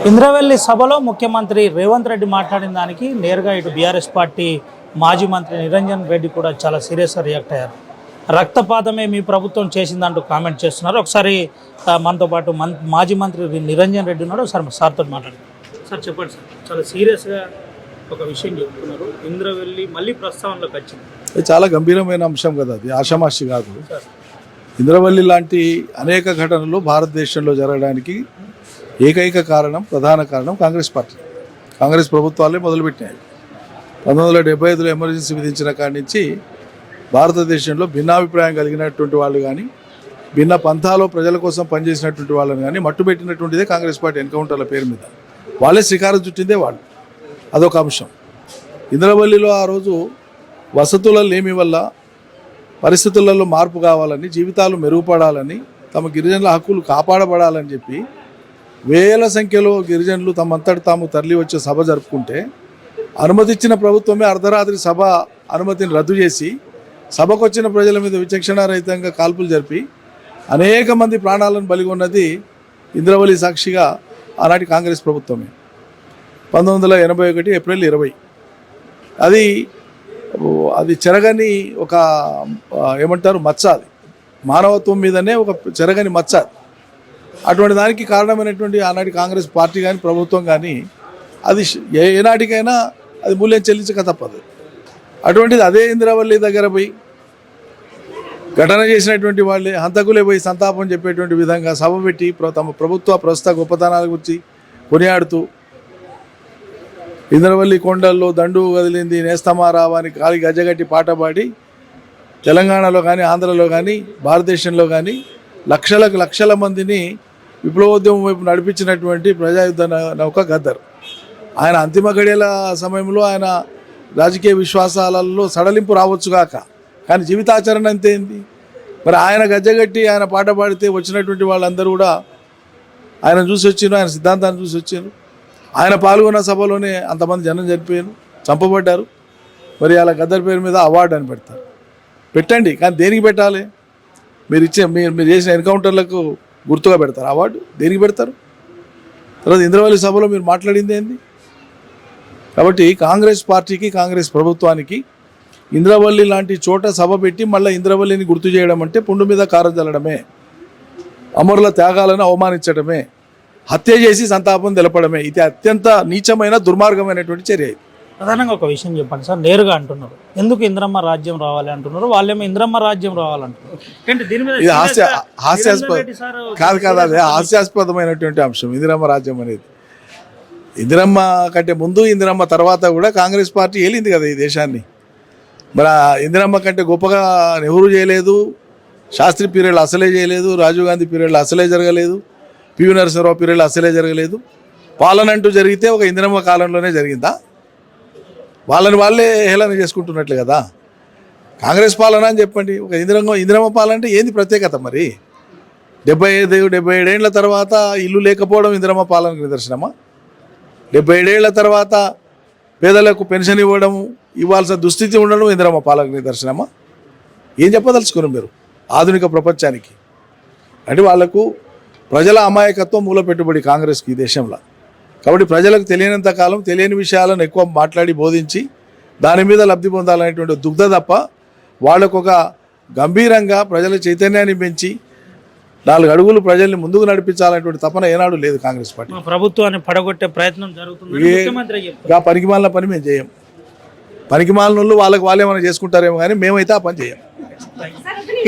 ఇంద్రవెల్లి సభలో ముఖ్యమంత్రి రేవంత్ రెడ్డి మాట్లాడిన దానికి నేరుగా ఇటు బీఆర్ఎస్ పార్టీ మాజీ మంత్రి నిరంజన్ రెడ్డి కూడా చాలా సీరియస్గా రియాక్ట్ అయ్యారు. రక్తపాతమే మీ ప్రభుత్వం చేసిందంటూ కామెంట్ చేస్తున్నారు. ఒకసారి మనతో పాటు మాజీ మంత్రి నిరంజన్ రెడ్డి ఉన్నాడు. ఒకసారి సార్తో మాట్లాడారు. సార్ చెప్పండి సార్, చాలా సీరియస్గా ఒక విషయం చెప్తున్నారు. ఇంద్రవెల్లి మళ్ళీ ప్రస్తావనలోకి వచ్చింది. అది చాలా గంభీరమైన అంశం కదా, అది ఆషామాషి కాదు. ఇంద్రవల్లి లాంటి అనేక ఘటనలు భారతదేశంలో జరగడానికి ఏకైక కారణం, ప్రధాన కారణం కాంగ్రెస్ పార్టీ, కాంగ్రెస్ ప్రభుత్వాలే మొదలుపెట్టినాయి. 1975లో ఎమర్జెన్సీ విధించిన కాడి నుంచి భారతదేశంలో భిన్నాభిప్రాయం కలిగినటువంటి వాళ్ళు కానీ, భిన్న పంథాలో ప్రజల కోసం పనిచేసినటువంటి వాళ్ళని కానీ మట్టుబెట్టినటువంటిదే కాంగ్రెస్ పార్టీ. ఎన్కౌంటర్ల పేరు మీద వాళ్ళే శ్రీకారం చుట్టిందే వాళ్ళు. అదొక అంశం. ఇంద్రవల్లిలో ఆ రోజు వసతుల లేమి వల్ల పరిస్థితులలో మార్పు కావాలని, జీవితాలు మెరుగుపడాలని, తమ గిరిజనుల హక్కులు కాపాడబడాలని చెప్పి వేల సంఖ్యలో గిరిజనులు తమంతటి తాము తరలి వచ్చే సభ జరుపుకుంటే అనుమతిచ్చిన ప్రభుత్వమే అర్ధరాత్రి సభ అనుమతిని రద్దు చేసి సభకు వచ్చిన ప్రజల మీద విచక్షణారహితంగా కాల్పులు జరిపి అనేక మంది ప్రాణాలను బలిగొన్నది ఇంద్రవల్లి సాక్షిగా ఆనాటి కాంగ్రెస్ ప్రభుత్వమే. 1981 ఏప్రిల్ 20. అది చెరగని ఒక ఏమంటారు మచ్చ, అది మానవత్వం మీదనే ఒక చెరగని మచ్చ. అటువంటి దానికి కారణమైనటువంటి ఆనాటి కాంగ్రెస్ పార్టీ కానీ ప్రభుత్వం కానీ అది ఏనాటికైనా అది మూల్యం చెల్లించక తప్పదు. అటువంటిది అదే ఇంద్రవల్లి దగ్గర పోయి ఘటన చేసినటువంటి వాళ్ళే హంతకులే పోయి సంతాపం చెప్పేటువంటి విధంగా సభ పెట్టి తమ ప్రభుత్వ ప్రస్తుత గొప్పతనాల గురించి కొనియాడుతూ ఇంద్రవల్లి కొండల్లో దండు కదిలింది నేస్తమా రావా అని కాలి గజ్జగట్టి పాట పాడి తెలంగాణలో కానీ ఆంధ్రలో కానీ భారతదేశంలో కానీ లక్షల మందిని విప్లవోద్యమం వైపు నడిపించినటువంటి ప్రజాయుద్ధ నౌక గద్దర్. ఆయన అంతిమ గడియల సమయంలో ఆయన రాజకీయ విశ్వాసాలలో సడలింపు రావచ్చుగాక, కానీ జీవితాచరణ అంతేంది. మరి ఆయన గజ్జగట్టి ఆయన పాట పాడితే వచ్చినటువంటి వాళ్ళందరూ కూడా ఆయన చూసి వచ్చారు, ఆయన సిద్ధాంతాన్ని చూసి వచ్చారు. ఆయన పాల్గొన్న సభలోనే అంతమంది జనం చనిపోయారు, చంపబడ్డారు. మరి అలా గద్దర్ పేరు మీద అవార్డు అని పెడతారు. పెట్టండి, కానీ దేనికి పెట్టాలి? మీరు చేసిన ఎన్కౌంటర్లకు గుర్తుగా పెడతారు అవార్డు. దేనికి పెడతారు? తర్వాత ఇంద్రవల్లి సభలో మీరు మాట్లాడింది ఏంది? కాబట్టి కాంగ్రెస్ పార్టీకి, కాంగ్రెస్ ప్రభుత్వానికి ఇంద్రవల్లి లాంటి చోట సభ పెట్టి మళ్ళీ ఇంద్రవల్లిని గుర్తు చేయడం అంటే పుండు మీద కారం చల్లడమే, అమరుల త్యాగాలను అవమానించడమే, హత్య చేసి సంతాపం తెలపడమే. ఇది అత్యంత నీచమైన దుర్మార్గమైనటువంటి చర్య. ప్రధానంగా ఒక విషయం చెప్పండి సార్, నేరుగా అంటున్నారు ఎందుకు ఇంద్రమ్మ రాజ్యం రావాలి అంటున్నారు, వాళ్ళేమో ఇంద్రమ్మ రాజ్యం రావాలంటున్నారు. ఇది కాదు, అదే హాస్యాస్పదమైనటువంటి అంశం. ఇందిరమ్మ రాజ్యం అనేది ఇందిరమ్మ కంటే ముందు, ఇందిరమ్మ తర్వాత కూడా కాంగ్రెస్ పార్టీ ఏలింది కదా ఈ దేశాన్ని. మరి ఇందిరమ్మ కంటే గొప్పగా నెహ్రూ చేయలేదు, శాస్త్రి పీరియడ్లో అసలే చేయలేదు, రాజీవ్ గాంధీ పీరియడ్లో అసలే జరగలేదు, పివి నరసింహరావు పీరియడ్లో అసలే జరగలేదు. పాలన అంటూ జరిగితే ఒక ఇందిరమ్మ కాలంలోనే జరిగిందా? వాళ్ళే హేళన చేసుకుంటున్నట్లు కదా. కాంగ్రెస్ పాలన అని చెప్పండి. ఒక ఇందిరమ్మ పాలన అంటే ఏంది ప్రత్యేకత? మరి 77 ఏళ్ల తర్వాత ఇల్లు లేకపోవడం ఇందిరమ్మ పాలనకు నిదర్శనమా? 77 ఏళ్ల తర్వాత పేదలకు పెన్షన్ ఇవ్వాల్సిన దుస్థితి ఉండడం ఇందిరమ్మ పాలనకు నిదర్శనమా? ఏం చెప్పదలుచుకున్నారు మీరు ఆధునిక ప్రపంచానికి? అంటే వాళ్లకు ప్రజల అమాయకత్వం మూల పెట్టుబడి కాంగ్రెస్కి ఈ దేశంలో. కాబట్టి ప్రజలకు తెలియనంత కాలం తెలియని విషయాలను ఎక్కువ మాట్లాడి బోధించి దాని మీద లబ్ధి పొందాలనేటువంటి దుగ్ధ తప్ప వాళ్ళకు ఒక గంభీరంగా ప్రజల చైతన్యాన్ని పెంచి 4 అడుగులు ప్రజల్ని ముందుకు నడిపించాలనేటువంటి తపన ఏనాడు లేదు కాంగ్రెస్ పార్టీ. ప్రభుత్వాన్ని పడగొట్టే ప్రయత్నం జరుగుతుంది. పనికిమాలిన పని మేము చేయం. పనికిమాలిన వాళ్ళే మనం చేసుకుంటారేమో కానీ మేమైతే ఆ పని చేయం.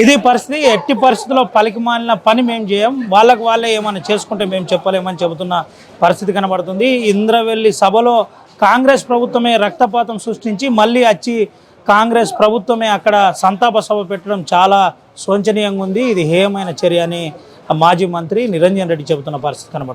ఇది పరిస్థితి. ఎట్టి పరిస్థితుల్లో పలికిమాలిన పని మేము చేయం, వాళ్ళే ఏమైనా చేసుకుంటే మేము చెప్పలేమని చెబుతున్న పరిస్థితి కనబడుతుంది. ఇంద్రవెల్లి సభలో కాంగ్రెస్ ప్రభుత్వమే రక్తపాతం సృష్టించి మళ్ళీ వచ్చి కాంగ్రెస్ ప్రభుత్వమే అక్కడ సంతాప సభ పెట్టడం చాలా శోచనీయంగా ఉంది. ఇది హేయమైన చర్య అని మాజీ మంత్రి నిరంజన్ రెడ్డి చెబుతున్న పరిస్థితి కనబడుతుంది.